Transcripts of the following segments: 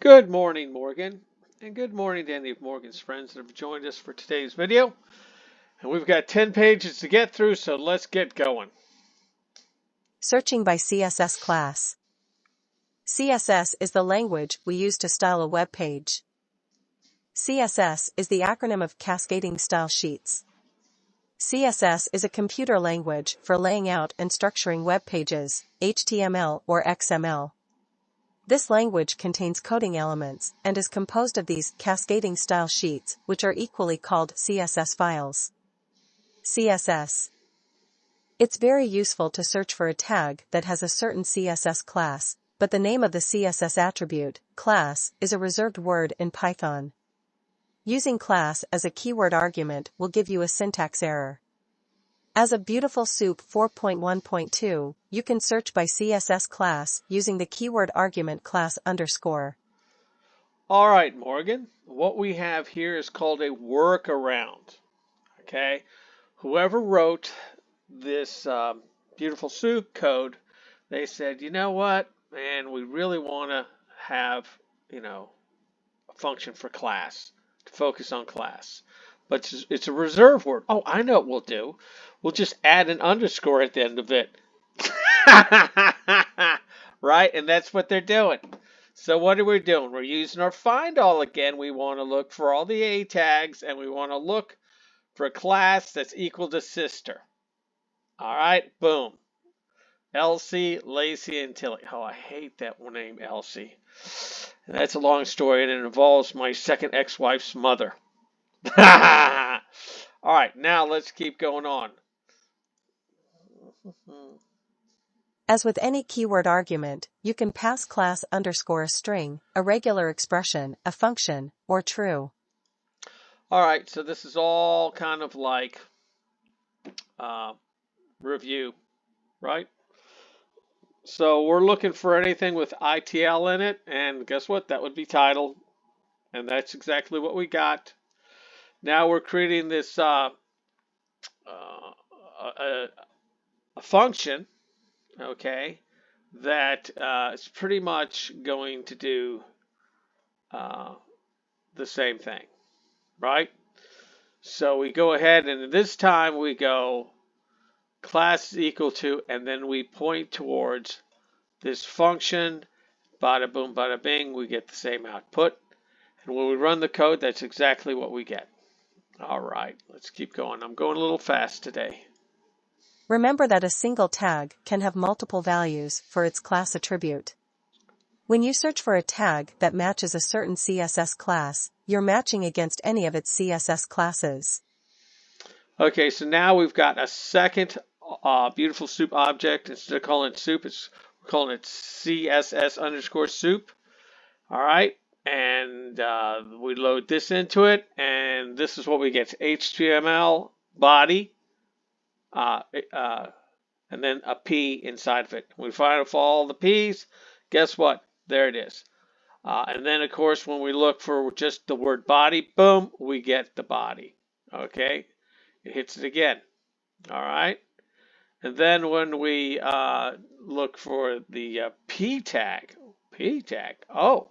Good morning, Morgan, and good morning to any of Morgan's friends that have joined us for today's video. And we've got 10 pages to get through, so let's get going. Searching by CSS class. CSS is the language we use to style a web page. CSS is the acronym of Cascading Style Sheets. CSS is a computer language for laying out and structuring web pages, HTML or XML. This language contains coding elements and is composed of these cascading style sheets, which are equally called CSS files. CSS. It's very useful to search for a tag that has a certain CSS class, but the name of the CSS attribute, class, is a reserved word in Python. Using class as a keyword argument will give you a syntax error. As of Beautiful Soup 4.1.2, you can search by CSS class using the keyword argument class _. All right, Morgan, what we have here is called a workaround. Okay, whoever wrote this Beautiful Soup code, they said, you know what, man, we really want to have, a function for class, to focus on class. But it's a reserve word. Oh, I know what we'll do. We'll just add an underscore at the end of it. Right? And that's what they're doing. So what are we doing? We're using our find all again. We want to look for all the A tags, and we want to look for a class that's equal to sister. All right, boom. Elsie, Lacey, and Tilly. Oh, I hate that name, Elsie. And that's a long story, and it involves my second ex-wife's mother. All right, now let's keep going on. As with any keyword argument, you can pass class _ a string, a regular expression, a function, or true. All right, so this is all kind of like review, right? So we're looking for anything with ITL in it, and guess what? That would be title, and that's exactly what we got. Now we're creating this a function, okay, that is pretty much going to do the same thing, right? So we go ahead, and this time we go class is equal to, and then we point towards this function, bada boom, bada bing, we get the same output. And when we run the code, that's exactly what we get. All right, let's keep going. I'm going a little fast today. Remember that a single tag can have multiple values for its class attribute. When you search for a tag that matches a certain CSS class, you're matching against any of its CSS classes. Okay, so now we've got a second Beautiful Soup object. Instead of calling it soup, we're calling it CSS _ soup. All right, and we load this into it, and this is what we get: HTML body, and then a P inside of it. We find all the P's. Guess what? There it is. And then, of course, when we look for just the word body, boom, we get the body. Okay, it hits it again. All right. And then when we look for the P tag, oh,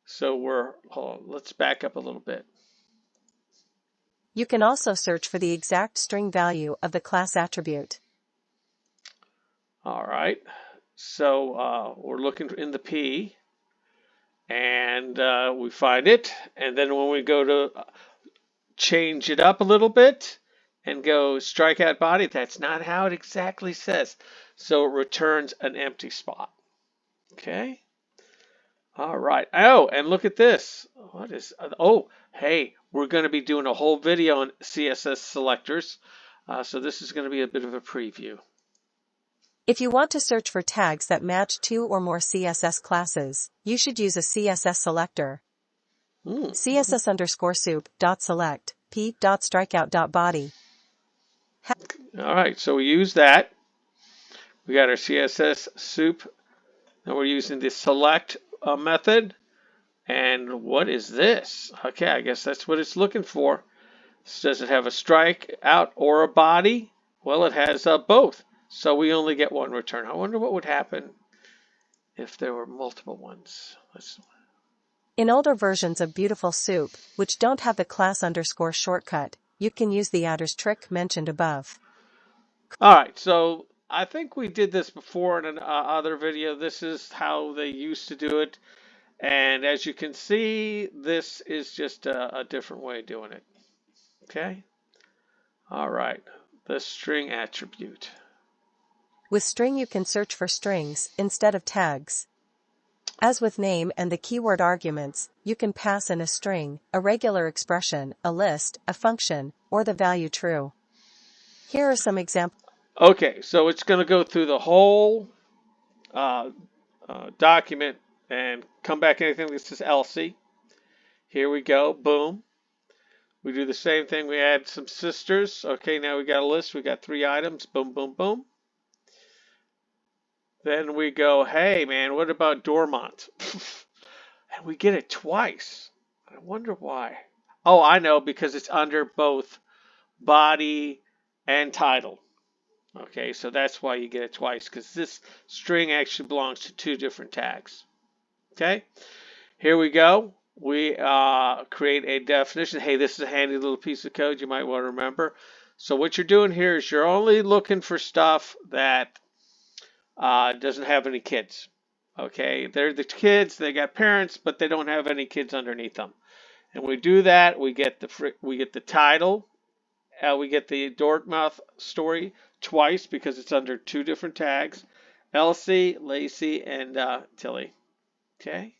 so let's back up a little bit. You can also search for the exact string value of the class attribute. All right, so we're looking in the P, and we find it. And then when we go to change it up a little bit and go strikeout body, that's not how it exactly says. So it returns an empty spot. Okay. All right. Oh, and look at this. What is, oh, hey, we're going to be doing a whole video on CSS selectors. So this is going to be a bit of a preview. If you want to search for tags that match two or more CSS classes, you should use a CSS selector. CSS _ soup.select p.strikeout.body. All right, so we use that. We got our CSS soup. Now we're using the select method. And what is this? Okay, I guess that's what it's looking for. Does it have a strike out or a body? Well, it has both. So we only get one return. I wonder what would happen if there were multiple ones. In older versions of Beautiful Soup, which don't have the class underscore shortcut, you can use the adders trick mentioned above. All right, so I think we did this before in an other video. This is how they used to do it. And as you can see, this is just a different way of doing it. Okay? All right, the string attribute. With string you can search for strings instead of tags. As with name and the keyword arguments, you can pass in a string, a regular expression, a list, a function, or the value true. Here are some examples. Okay, so it's going to go through the whole document and come back anything that says Elsie. Here we go, boom. We do the same thing, we add some sisters. Okay, now we got a list, we got 3 items, boom, boom, boom. Then we go, hey man, what about Dormont? And we get it twice. I wonder why. Oh, I know, because it's under both body and title. Okay, so that's why you get it twice, because this string actually belongs to 2 different tags. Okay, here we go. We create a definition. Hey, this is a handy little piece of code you might want to remember. So what you're doing here is you're only looking for stuff that doesn't have any kids. Okay, they're the kids, they got parents, but they don't have any kids underneath them. And we do that, we get the title, we get the Dortmouth story twice because it's under 2 different tags. Elsie, Lacey, and Tilly. Okay.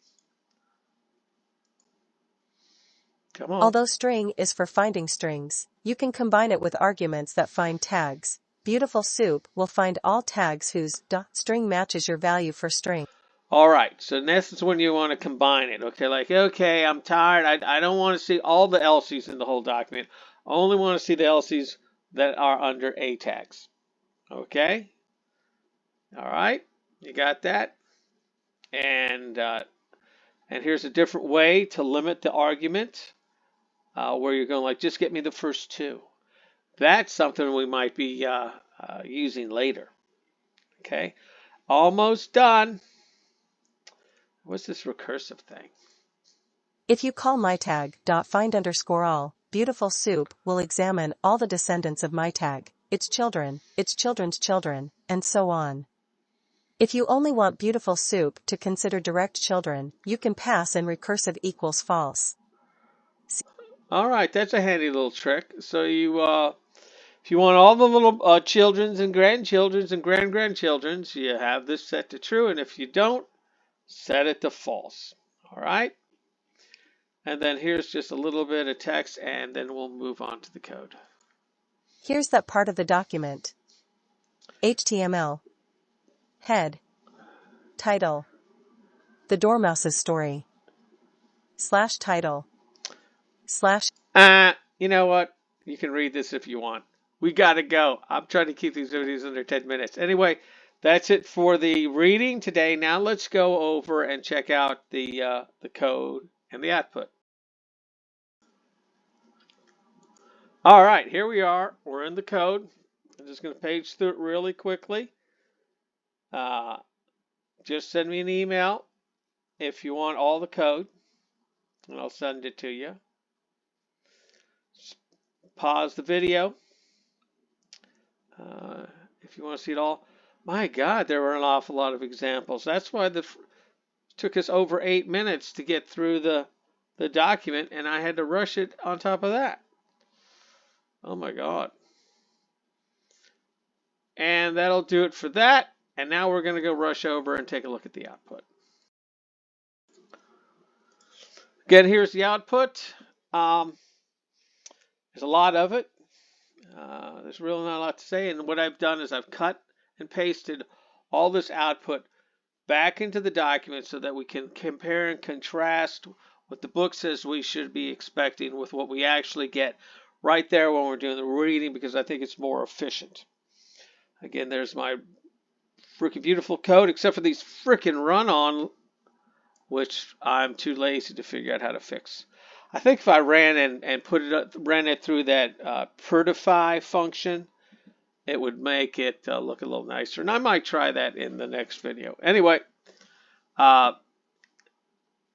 Come on. Although string is for finding strings, you can combine it with arguments that find tags. Beautiful Soup will find all tags whose string matches your value for string. All right, so this is when you want to combine it. Okay, like, okay, I'm tired. I don't want to see all the Elsies in the whole document. I only want to see the Elsies that are under A tags. Okay? All right, you got that? And here's a different way to limit the argument where you're going like, just get me the first 2. That's something we might be using later. Okay, almost done. What's this recursive thing? If you call myTag.find_all, Beautiful Soup will examine all the descendants of myTag, its children, its children's children, and so on. If you only want Beautiful Soup to consider direct children, you can pass in recursive equals false. All right, that's a handy little trick. So you, if you want all the little children's and grandchildren's and grandchildren's, you have this set to true, and if you don't, set it to false. All right? And then here's just a little bit of text, and then we'll move on to the code. Here's that part of the document. HTML. Head. Title. The Dormouse's story. /title. You know what? You can read this if you want. We got to go. I'm trying to keep these videos under 10 minutes. Anyway, that's it for the reading today. Now let's go over and check out the code and the output. All right, here we are. We're in the code. I'm just going to page through it really quickly. Just send me an email if you want all the code, and I'll send it to you. Pause the video if you want to see it all. My God, there were an awful lot of examples. That's why it took us over 8 minutes to get through the document, and I had to rush it on top of that. Oh my God. And that'll do it for that. And now we're going to go rush over and take a look at the output. Again, here's the output. There's a lot of it. There's really not a lot to say. And what I've done is I've cut and pasted all this output back into the document so that we can compare and contrast what the book says we should be expecting with what we actually get right there when we're doing the reading, because I think it's more efficient. Again, there's my freaking beautiful code, except for these freaking run-on, which I'm too lazy to figure out how to fix. I think if I ran and ran it through that prettify function, it would make it look a little nicer. And I might try that in the next video. Anyway,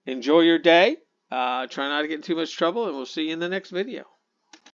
Enjoy your day. Try not to get in too much trouble, and we'll see you in the next video.